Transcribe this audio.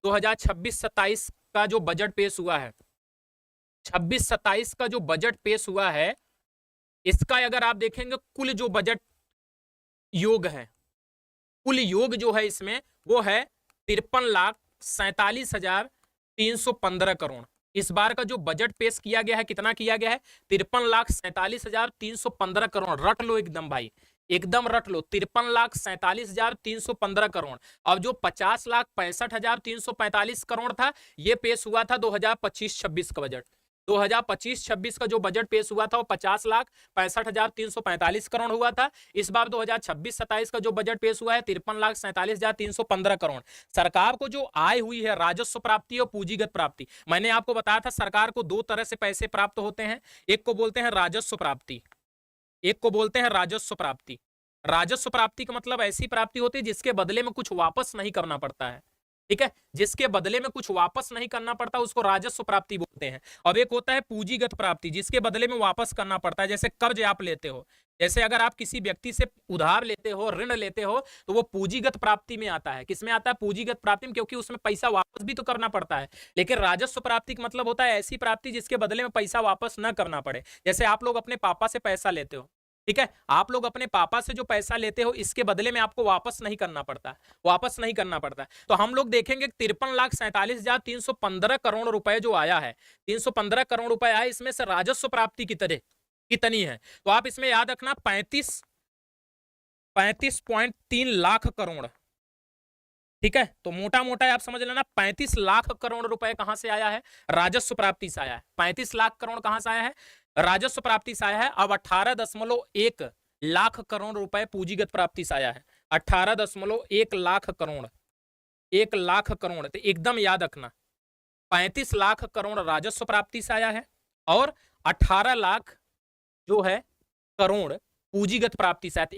2026-27 का जो बजट पेश हुआ है, 26-27 का जो बजट पेश हुआ है, इसका अगर आप देखेंगे कुल जो बजट योग है, कुल योग जो है इसमें वो है 53,47,315 करोड़। इस बार का जो बजट पेश किया गया है, कितना किया गया है? 53,47,315 करोड़। रट लो एकदम भाई, एकदम रट लो, 53,47,315 करोड़। अब जो 50,65,345 करोड़ था, ये पेश हुआ था 2025-26 का बजट। 2025-26 का जो बजट पेश हुआ था वो 50,65,345 करोड़ हुआ था। इस बार 2026-27 का जो बजट पेश हुआ है 53,47,315 करोड़। सरकार को जो आय हुई है, राजस्व प्राप्ति और पूंजीगत प्राप्ति, मैंने आपको बताया था सरकार को दो तरह से पैसे प्राप्त होते हैं, एक को बोलते हैं राजस्व प्राप्ति, एक को बोलते हैं राजस्व प्राप्ति। राजस्व प्राप्ति का मतलब ऐसी प्राप्ति होती है जिसके बदले में कुछ वापस नहीं करना पड़ता है, ठीक है, जिसके बदले में कुछ वापस नहीं करना पड़ता उसको राजस्व प्राप्ति बोलते हैं। और एक होता है पूंजीगत प्राप्ति, जिसके बदले में वापस करना पड़ता है। जैसे कर्ज आप लेते हो, जैसे अगर आप किसी व्यक्ति से उधार लेते हो, ऋण लेते हो, तो वो पूंजीगत प्राप्ति में आता है। किसमें आता है? पूंजीगत प्राप्ति में, क्योंकि उसमें पैसा वापस भी तो करना पड़ता है। लेकिन राजस्व प्राप्ति का मतलब होता है ऐसी प्राप्ति जिसके बदले में पैसा वापस न करना पड़े। जैसे आप लोग अपने पापा से पैसा लेते हो, ठीक है, आप लोग अपने पापा से जो पैसा लेते हो इसके बदले में आपको वापस नहीं करना पड़ता, वापस नहीं करना पड़ता। तो हम लोग देखेंगे 53,47,315 करोड़ रुपए जो आया है, 315 करोड़ रुपए आया, इसमें से राजस्व प्राप्ति कितनी है? तो आप इसमें याद रखना 35.3 लाख करोड़, ठीक है। तो मोटा मोटा आप समझ लेना 35 लाख करोड़ रुपए कहां से आया है? राजस्व प्राप्ति से आया है। 35 लाख करोड़ कहां से आया है? राजस्व प्राप्ति से आया है। अब 18.1 लाख करोड़ रुपए पूंजीगत प्राप्ति से आया है। 18.1 लाख करोड़, 1 लाख करोड़। तो एकदम याद रखना 35 लाख करोड़ राजस्व प्राप्ति से आया है और 18 लाख जो है करोड़ पूंजीगत प्राप्ति से आया है।